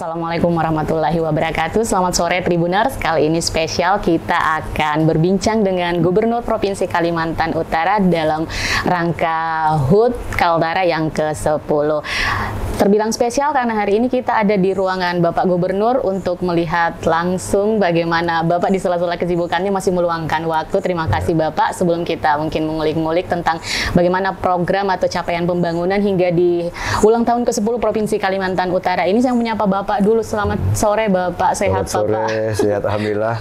Assalamualaikum warahmatullahi wabarakatuh. Selamat sore Tribuners. Kali ini spesial, kita akan berbincang dengan Gubernur Provinsi Kalimantan Utara dalam rangka HUT Kaltara yang ke-10. Terbilang spesial karena hari ini kita ada di ruangan Bapak Gubernur untuk melihat langsung bagaimana Bapak di sela-sela kesibukannya masih meluangkan waktu. Terima kasih Bapak. Sebelum kita mungkin mengulik-ngulik tentang bagaimana program atau capaian pembangunan hingga di ulang tahun ke-10 Provinsi Kalimantan Utara ini, saya menyapa Bapak dulu. Selamat sore Bapak, sehat Selamat sore, sehat Alhamdulillah.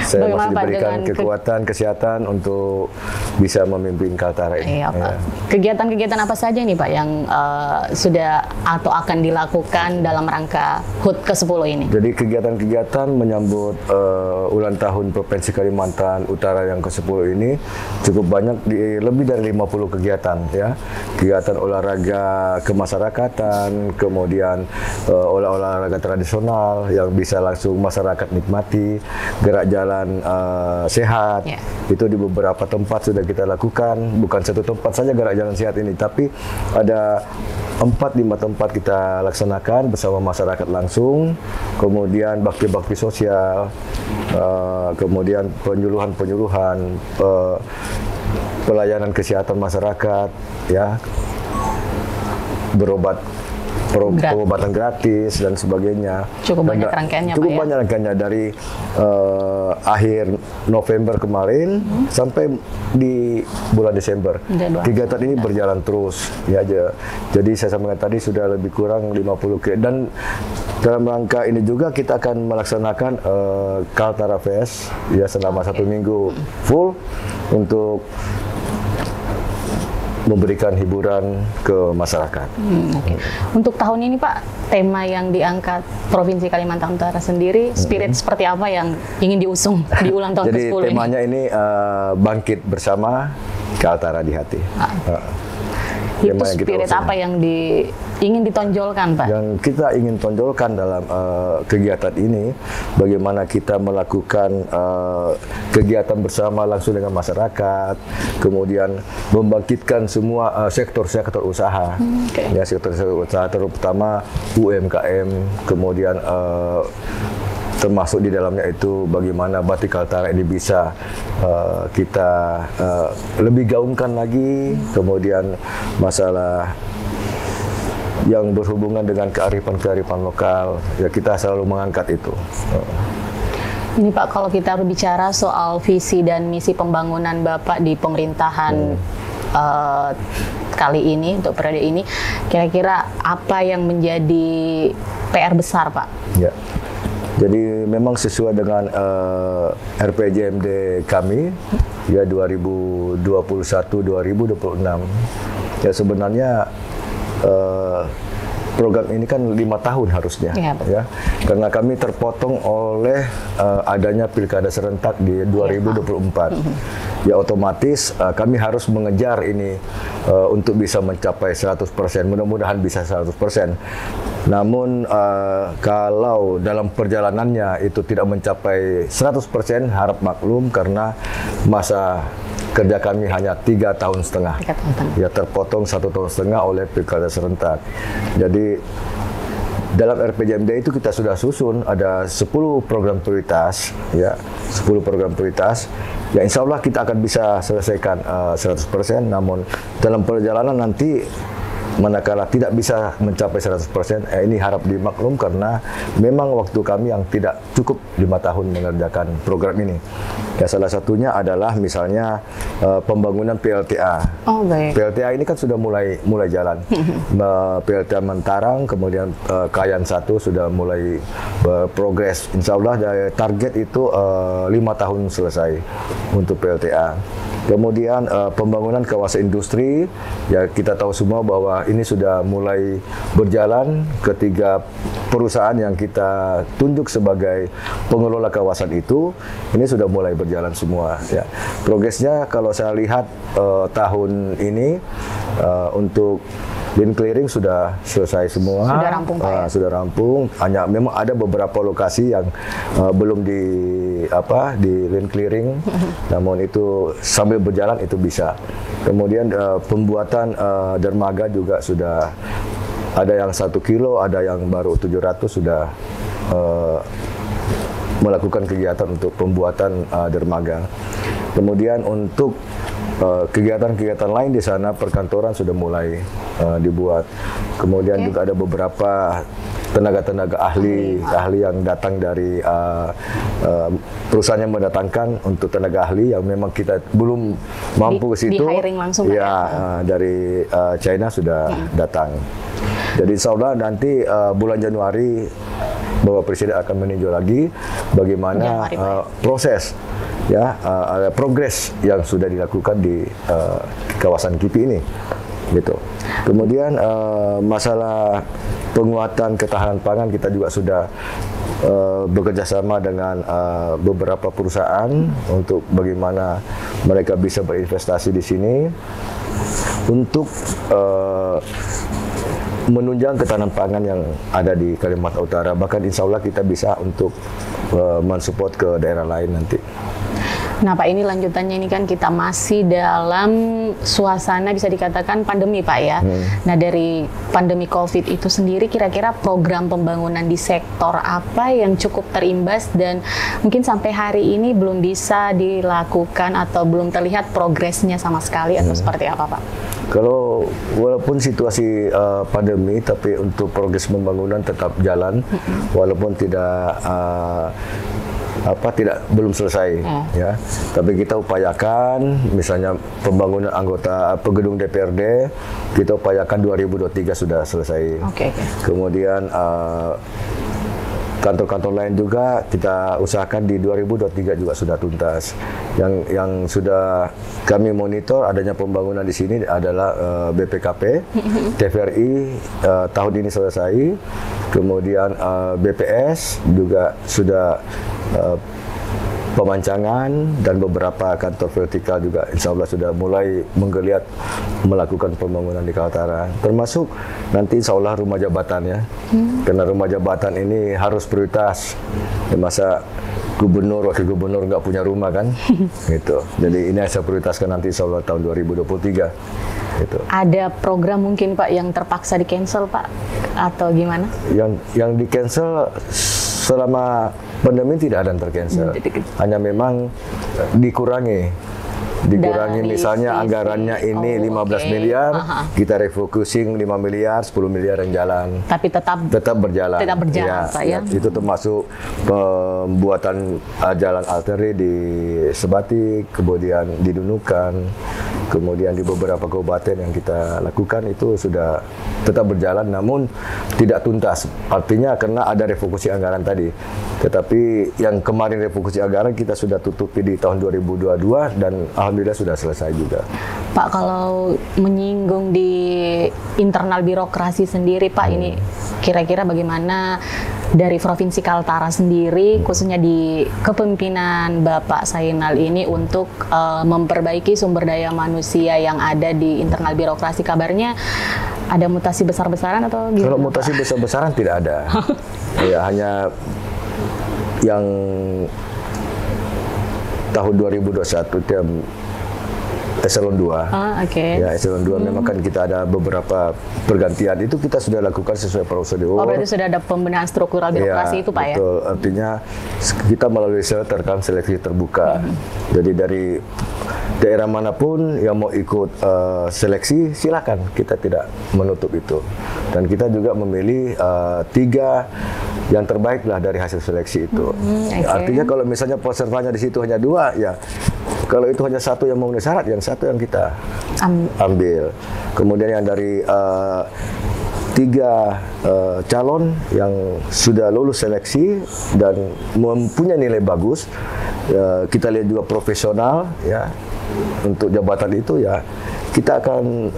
Saya masih diberikan kekuatan, kesehatan untuk bisa memimpin Kaltara ini. Iya, Pak. Kegiatan-kegiatan apa saja nih Pak yang sudah atau akan dilakukan dalam rangka HUT ke-10 ini? Jadi kegiatan-kegiatan menyambut ulang tahun Provinsi Kalimantan Utara yang ke-10 ini cukup banyak, lebih dari 50 kegiatan ya. Kegiatan olahraga kemasyarakatan, kemudian olahraga tradisional yang bisa langsung masyarakat nikmati, gerak jalan sehat. Itu di beberapa tempat sudah kita lakukan, bukan satu tempat saja gerak jalan sehat ini, tapi ada 4-5 tempat kita laksanakan bersama masyarakat langsung, kemudian bakti-bakti sosial, kemudian penyuluhan-penyuluhan, pelayanan kesehatan masyarakat, ya, pengobatan gratis dan sebagainya. Cukup banyak rangkaiannya, Pak, cukup banyak rangkaiannya dari akhir November kemarin sampai di bulan Desember. Kegiatan ini berjalan terus ya aja. Jadi saya sampaikan tadi sudah lebih kurang 50 dan dalam rangka ini juga kita akan melaksanakan Kaltara Fest ya selama 1 minggu full untuk memberikan hiburan ke masyarakat. Untuk tahun ini Pak, tema yang diangkat Provinsi Kalimantan Utara sendiri, spirit seperti apa yang ingin diusung di ulang tahun ke-10 ini? Jadi temanya ini bangkit bersama, Kaltara di hati. Itu spirit apa yang ingin ditonjolkan Pak? Yang kita ingin tonjolkan dalam kegiatan ini, bagaimana kita melakukan kegiatan bersama langsung dengan masyarakat, kemudian membangkitkan semua sektor-sektor usaha, ya, sektor-sektor usaha terutama UMKM, kemudian termasuk di dalamnya itu bagaimana Batik Kaltara ini bisa kita lebih gaungkan lagi, kemudian masalah yang berhubungan dengan kearifan-kearifan lokal, ya kita selalu mengangkat itu. Ini Pak, kalau kita berbicara soal visi dan misi pembangunan Bapak di pemerintahan kali ini, untuk periode ini, kira-kira apa yang menjadi PR besar Pak? Ya. Jadi memang sesuai dengan RPJMD kami ya 2021-2026. Ya sebenarnya program ini kan 5 tahun harusnya, ya, karena kami terpotong oleh adanya pilkada serentak di 2024. Ya otomatis kami harus mengejar ini untuk bisa mencapai 100%. Mudah-mudahan bisa 100%. Namun kalau dalam perjalanannya itu tidak mencapai 100%, harap maklum karena masa kerja kami hanya 3,5 tahun. Ya terpotong 1,5 tahun oleh pilkada serentak. Jadi dalam RPJMD itu kita sudah susun ada 10 program prioritas, ya 10 program prioritas. Ya insya Allah kita akan bisa selesaikan 100%. Namun dalam perjalanan nanti manakala tidak bisa mencapai 100%, ini harap dimaklum karena memang waktu kami yang tidak cukup 5 tahun mengerjakan program ini. Ya salah satunya adalah misalnya pembangunan PLTA. PLTA ini kan sudah mulai jalan. PLTA Mentarang, kemudian Kayan 1 sudah mulai berprogres. Insya Allah target itu 5 tahun selesai untuk PLTA. Kemudian pembangunan kawasan industri, ya kita tahu semua bahwa ini sudah mulai berjalan. Ketiga perusahaan yang kita tunjuk sebagai pengelola kawasan itu, ini sudah mulai berjalan semua. Ya. Progresnya kalau saya lihat tahun ini untuk Lane clearing sudah selesai semua. Sudah rampung, Pak, ya? Sudah rampung. Hanya memang ada beberapa lokasi yang belum di lane clearing. Namun itu sambil berjalan itu bisa. Kemudian pembuatan dermaga juga sudah ada yang 1 kilo, ada yang baru 700 sudah melakukan kegiatan untuk pembuatan dermaga. Kemudian untuk kegiatan-kegiatan lain di sana, perkantoran sudah mulai dibuat. Kemudian juga ada beberapa tenaga-tenaga ahli yang datang dari perusahaan yang mendatangkan untuk tenaga ahli yang memang kita belum mampu ke situ. Di hiring langsung ya, dari China sudah datang. Jadi insya Allah nanti bulan Januari Bapak Presiden akan meninjau lagi bagaimana proses progres yang sudah dilakukan di kawasan KIPI ini, gitu. Kemudian masalah penguatan ketahanan pangan kita juga sudah bekerja sama dengan beberapa perusahaan untuk bagaimana mereka bisa berinvestasi di sini untuk menunjang ketahanan pangan yang ada di Kalimantan Utara. Bahkan insya Allah kita bisa untuk mensupport ke daerah lain nanti. Nah Pak, ini lanjutannya ini kan kita masih dalam suasana bisa dikatakan pandemi Pak ya. Nah dari pandemi COVID itu sendiri kira-kira program pembangunan di sektor apa yang cukup terimbas dan mungkin sampai hari ini belum bisa dilakukan atau belum terlihat progresnya sama sekali atau seperti apa Pak? Kalau walaupun situasi pandemi, tapi untuk progres pembangunan tetap jalan, walaupun tidak belum selesai, ya. Tapi kita upayakan, misalnya pembangunan anggota gedung DPRD, kita upayakan 2023 sudah selesai. Kemudian kantor-kantor lain juga kita usahakan di 2023 juga sudah tuntas. Yang sudah kami monitor adanya pembangunan di sini adalah BPKP, TVRI tahun ini selesai. Kemudian BPS juga sudah pemancangan, dan beberapa kantor vertikal juga insya Allah sudah mulai menggeliat melakukan pembangunan di Kaltara, termasuk nanti insya Allah rumah jabatan ya. Karena rumah jabatan ini harus prioritas. Ya, masa gubernur, wakil gubernur nggak punya rumah kan? Gitu. Jadi ini saya prioritaskan nanti insya Allah tahun 2023. Gitu. Ada program mungkin Pak yang terpaksa di-cancel Pak? Atau gimana? Yang di-cancel selama pandemi tidak ada yang tercancel. Hanya memang dikurangi misalnya anggarannya ini 15 miliar, kita refocusing 5 miliar, 10 miliar yang jalan. Tapi tetap berjalan. Ya, Pak ya. Itu termasuk pembuatan jalan arteri di Sebatik, kemudian di Nunukan, kemudian di beberapa kabupaten yang kita lakukan itu sudah tetap berjalan, namun tidak tuntas. Artinya karena ada refokusi anggaran tadi. Tetapi yang kemarin refokusi anggaran kita sudah tutupi di tahun 2022 dan alhamdulillah sudah selesai juga. Pak, kalau menyinggung di internal birokrasi sendiri Pak, ini kira-kira bagaimana dari Provinsi Kaltara sendiri, khususnya di kepemimpinan Bapak Zainal ini untuk memperbaiki sumber daya manusia yang ada di internal birokrasi? Kabarnya ada mutasi besar-besaran atau gimana? Kalau mutasi besar-besaran tidak ada. Ya, hanya yang tahun 2021 itu eselon 2. Ya, eselon 2 memang kan kita ada beberapa pergantian, itu kita sudah lakukan sesuai prosedur. Oh, berarti sudah ada pembenahan struktural birokrasi itu Pak ya? Betul, artinya kita melalui seleksi terbuka. Jadi dari daerah manapun yang mau ikut seleksi silakan, kita tidak menutup itu. Dan kita juga memilih 3 yang terbaik lah dari hasil seleksi itu. Artinya kalau misalnya pesertanya di situ hanya 2, ya kalau itu hanya 1 yang memenuhi syarat, yang 1 yang kita ambil. Kemudian yang dari 3 calon yang sudah lulus seleksi dan mempunyai nilai bagus, kita lihat juga profesional ya untuk jabatan itu, ya kita akan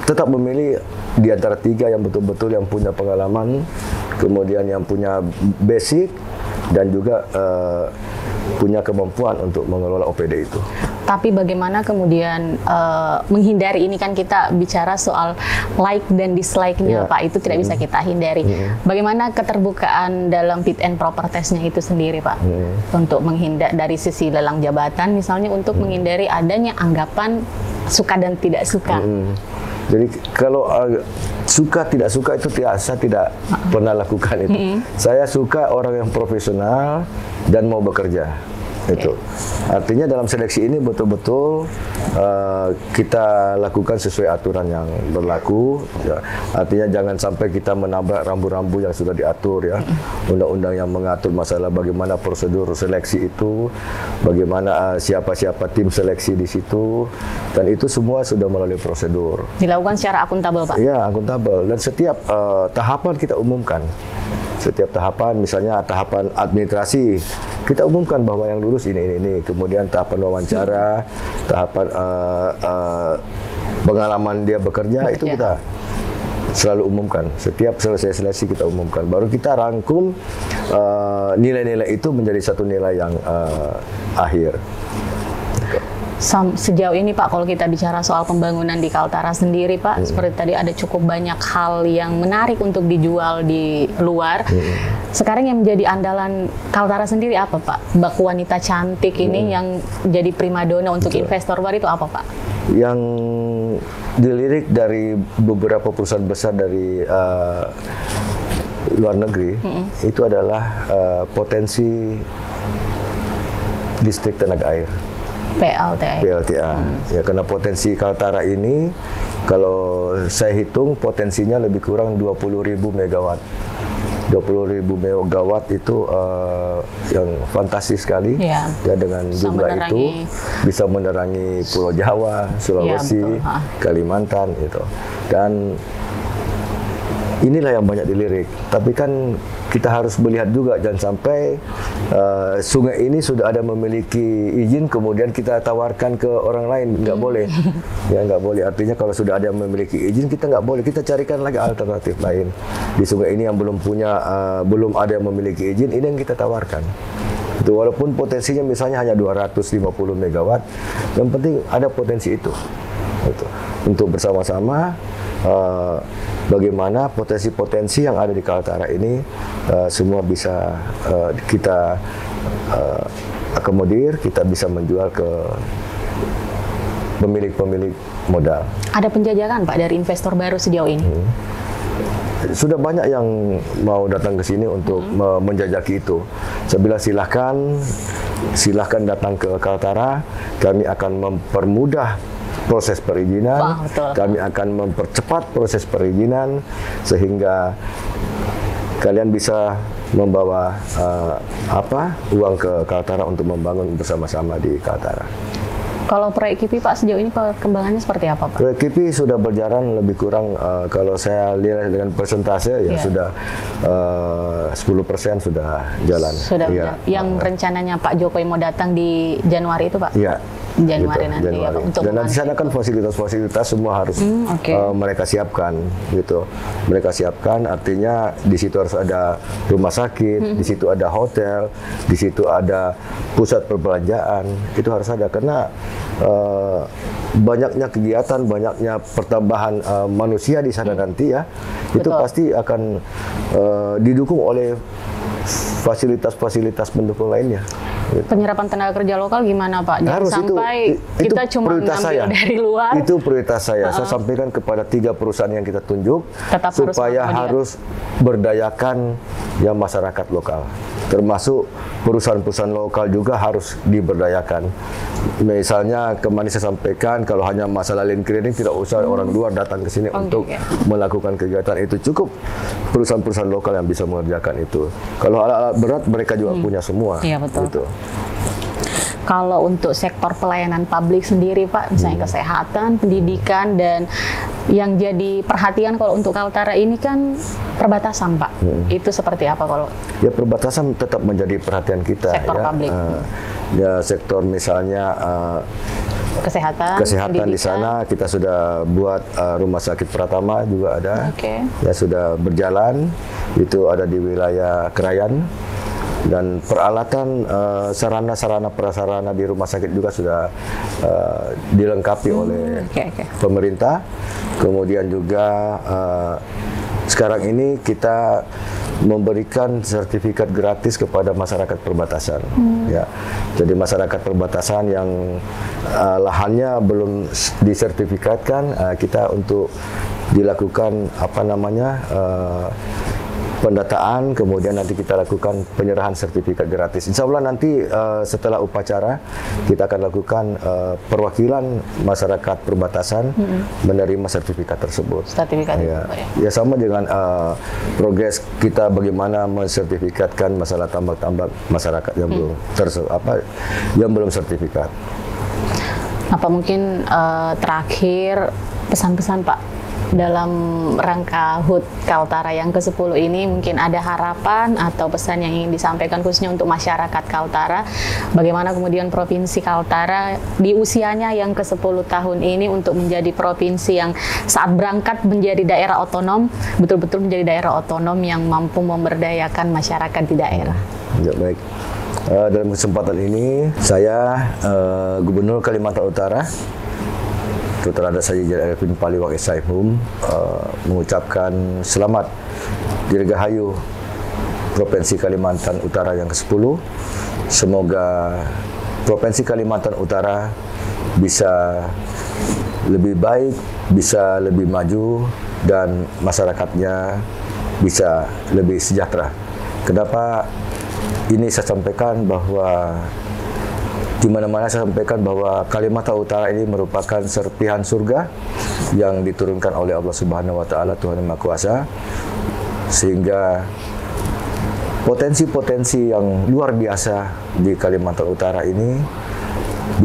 tetap memilih di antara 3 yang betul-betul yang punya pengalaman, kemudian yang punya basic dan juga punya kemampuan untuk mengelola OPD itu. Tapi bagaimana kemudian menghindari, ini kan kita bicara soal like dan dislike-nya Pak, itu tidak bisa kita hindari. Bagaimana keterbukaan dalam fit and proper test-nya itu sendiri Pak? Untuk menghindar dari sisi lelang jabatan misalnya, untuk menghindari adanya anggapan suka dan tidak suka. Jadi kalau suka tidak suka itu saya tidak pernah lakukan itu. Saya suka orang yang profesional dan mau bekerja. Itu artinya dalam seleksi ini betul-betul kita lakukan sesuai aturan yang berlaku ya. Artinya jangan sampai kita menabrak rambu-rambu yang sudah diatur ya, undang-undang yang mengatur masalah bagaimana prosedur seleksi itu, bagaimana siapa-siapa tim seleksi di situ, dan itu semua sudah melalui prosedur dilakukan secara akuntabel, Pak. Iya, akuntabel, dan setiap tahapan kita umumkan. Setiap tahapan, misalnya tahapan administrasi, kita umumkan bahwa yang lulus ini. Kemudian tahapan wawancara, tahapan pengalaman dia bekerja, itu kita selalu umumkan. Setiap selesai seleksi kita umumkan. Baru kita rangkum nilai-nilai itu menjadi satu nilai yang akhir. Sejauh ini Pak, kalau kita bicara soal pembangunan di Kaltara sendiri Pak, seperti tadi ada cukup banyak hal yang menarik untuk dijual di luar. Sekarang yang menjadi andalan Kaltara sendiri apa Pak? Bak wanita cantik ini yang jadi primadona untuk investor baru itu apa Pak? Yang dilirik dari beberapa perusahaan besar dari luar negeri itu adalah potensi listrik tenaga air. PLTA. Ya, karena potensi Kaltara ini kalau saya hitung potensinya lebih kurang 20.000 megawatt. 20.000 megawatt itu yang fantastis sekali ya, dengan jumlah itu bisa menerangi Pulau Jawa, Sulawesi, ya, Kalimantan itu. Dan inilah yang banyak dilirik. Tapi kan kita harus melihat juga, jangan sampai sungai ini sudah ada memiliki izin kemudian kita tawarkan ke orang lain, nggak boleh. Ya, nggak boleh. Artinya kalau sudah ada yang memiliki izin, kita nggak boleh. Kita carikan lagi alternatif lain di sungai ini yang belum ada yang memiliki izin. Ini yang kita tawarkan. Itu walaupun potensinya misalnya hanya 250 megawatt, yang penting ada potensi itu. Untuk bersama-sama bagaimana potensi-potensi yang ada di Kaltara ini semua bisa kita akomodir, kita bisa menjual ke pemilik-pemilik modal. Ada penjajakan Pak dari investor baru sejauh ini? Sudah banyak yang mau datang ke sini untuk menjajaki itu. Saya bilang silahkan datang ke Kaltara, kami akan mempermudah proses perizinan, kami akan mempercepat proses perizinan sehingga kalian bisa membawa uang ke Kaltara untuk membangun bersama-sama di Kaltara. Kalau proyek KIPI Pak sejauh ini perkembangannya seperti apa Pak? Proyek KIPI sudah berjalan lebih kurang kalau saya lihat dengan persentase ya sudah 10% sudah jalan. Sudah ya. Yang rencananya Pak Jokowi mau datang di Januari itu Pak? Iya. Januari nanti Januari. Ya Pak, untuk dan nanti sana kan fasilitas-fasilitas semua harus mereka siapkan gitu. Mereka siapkan artinya di situ harus ada rumah sakit, di situ ada hotel, di situ ada pusat perbelanjaan. Itu harus ada karena banyaknya kegiatan, banyaknya pertambahan manusia di sana nanti ya. Itu pasti akan didukung oleh fasilitas-fasilitas pendukung lainnya. Penyerapan tenaga kerja lokal gimana Pak? Jangan sampai kita cuma ngambil dari luar. Itu prioritas saya. Saya sampaikan kepada 3 perusahaan yang kita tunjuk supaya harus berdayakan yang masyarakat lokal. Termasuk perusahaan-perusahaan lokal juga harus diberdayakan. Misalnya kemarin saya sampaikan kalau hanya masalah land clearing tidak usah orang luar datang ke sini untuk melakukan kegiatan itu. Cukup perusahaan-perusahaan lokal yang bisa mengerjakan itu. Kalau alat-alat berat mereka juga punya semua. Iya betul. Gitu. Kalau untuk sektor pelayanan publik sendiri Pak, misalnya kesehatan, pendidikan, dan yang jadi perhatian kalau untuk Kaltara ini kan perbatasan Pak. Itu seperti apa kalau? Ya perbatasan tetap menjadi perhatian kita. Sektor publik. Ya sektor misalnya kesehatan di sana kita sudah buat rumah sakit Pratama juga ada. Ya sudah berjalan. Itu ada di wilayah Krayan. Dan peralatan sarana-sarana prasarana di rumah sakit juga sudah dilengkapi oleh pemerintah. Kemudian juga sekarang ini kita memberikan sertifikat gratis kepada masyarakat perbatasan. Ya, jadi masyarakat perbatasan yang lahannya belum disertifikatkan, kita untuk dilakukan pendataan, kemudian nanti kita lakukan penyerahan sertifikat gratis. Insya Allah nanti setelah upacara kita akan lakukan perwakilan masyarakat perbatasan menerima sertifikat tersebut. Sertifikat ya sama dengan progres kita bagaimana mensertifikatkan masalah tambak-tambak masyarakat yang belum sertifikat. Apa mungkin terakhir pesan-pesan Pak dalam rangka HUT Kaltara yang ke-10 ini, mungkin ada harapan atau pesan yang ingin disampaikan khususnya untuk masyarakat Kaltara, bagaimana kemudian Provinsi Kaltara di usianya yang ke-10 tahun ini untuk menjadi provinsi yang saat berangkat menjadi daerah otonom, betul-betul menjadi daerah otonom yang mampu memberdayakan masyarakat di daerah. Ya, baik. Dalam kesempatan ini saya Gubernur Kalimantan Utara Terhadap saya Arifin Paliwang SIM mengucapkan selamat Dirgahayu Provinsi Kalimantan Utara yang ke-10. Semoga Provinsi Kalimantan Utara bisa lebih baik, bisa lebih maju, dan masyarakatnya bisa lebih sejahtera. Kenapa ini saya sampaikan bahwa di mana-mana saya sampaikan bahwa Kalimantan Utara ini merupakan serpihan surga yang diturunkan oleh Allah Subhanahu wa taala, Tuhan Yang Maha Kuasa, sehingga potensi-potensi yang luar biasa di Kalimantan Utara ini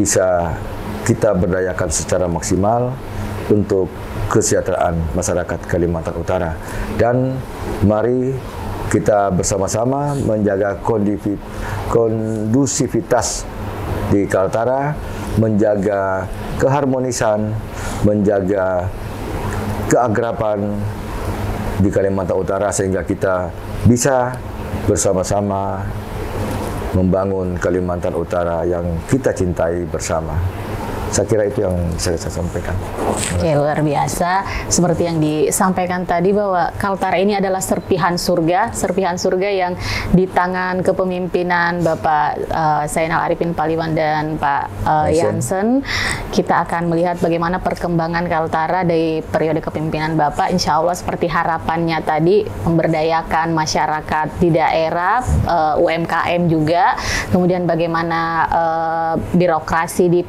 bisa kita berdayakan secara maksimal untuk kesejahteraan masyarakat Kalimantan Utara. Dan mari kita bersama-sama menjaga kondusivitas di Kaltara, menjaga keharmonisan, menjaga keakraban di Kalimantan Utara, sehingga kita bisa bersama-sama membangun Kalimantan Utara yang kita cintai bersama. Saya kira itu yang saya sampaikan. Oke, luar biasa. Seperti yang disampaikan tadi bahwa Kaltara ini adalah serpihan surga yang di tangan kepemimpinan Bapak Zainal Arifin Paliwang dan Pak Jansen. Kita akan melihat bagaimana perkembangan Kaltara dari periode kepemimpinan Bapak. Insya Allah seperti harapannya tadi, memberdayakan masyarakat di daerah, UMKM juga. Kemudian bagaimana birokrasi di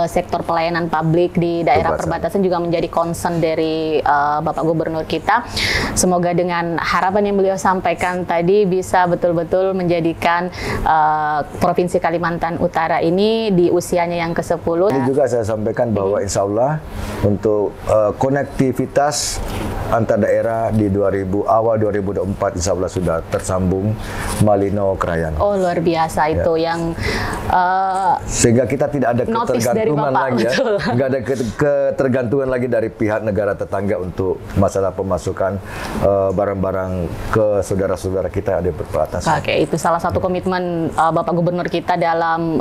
sektor pelayanan publik di daerah perbatasan juga menjadi concern dari Bapak Gubernur kita. Semoga dengan harapan yang beliau sampaikan tadi bisa betul-betul menjadikan Provinsi Kalimantan Utara ini di usianya yang ke-10. Ini juga saya sampaikan bahwa insya Allah untuk konektivitas antar daerah di awal 2024 insya Allah sudah tersambung Malino Krayan. Oh, luar biasa itu yang sehingga kita tidak ada ketergantungan lagi, nggak ada ketergantungan lagi dari pihak negara tetangga untuk masalah pemasukan barang-barang ke saudara-saudara kita yang ada di perbatasan. Oke, itu salah satu komitmen Bapak Gubernur kita dalam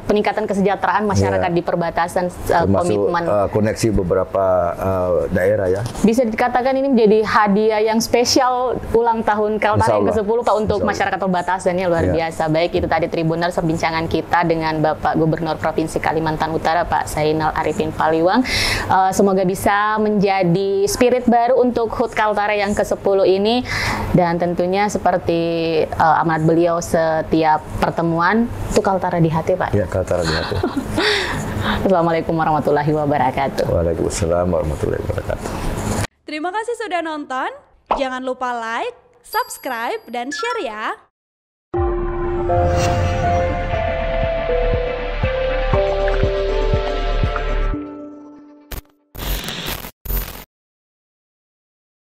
peningkatan kesejahteraan masyarakat di perbatasan. Komitmen koneksi beberapa daerah ya. Bisa dikatakan ini menjadi hadiah yang spesial ulang tahun Kaltara yang ke-10 Pak untuk masyarakat perbatasannya, luar biasa. Baik, itu tadi Tribuners perbincangan kita dengan Bapak Gubernur Provinsi Kalimantan Utara Pak Zainal Arifin Paliwang. Semoga bisa menjadi spirit baru untuk HUT Kaltara yang ke-10 ini, dan tentunya seperti amanat beliau setiap pertemuan itu Kaltara di hati Pak. Ya, Kaltara di hati. Assalamualaikum warahmatullahi wabarakatuh. Waalaikumsalam warahmatullahi wabarakatuh. Terima kasih sudah nonton. Jangan lupa like, subscribe, dan share ya.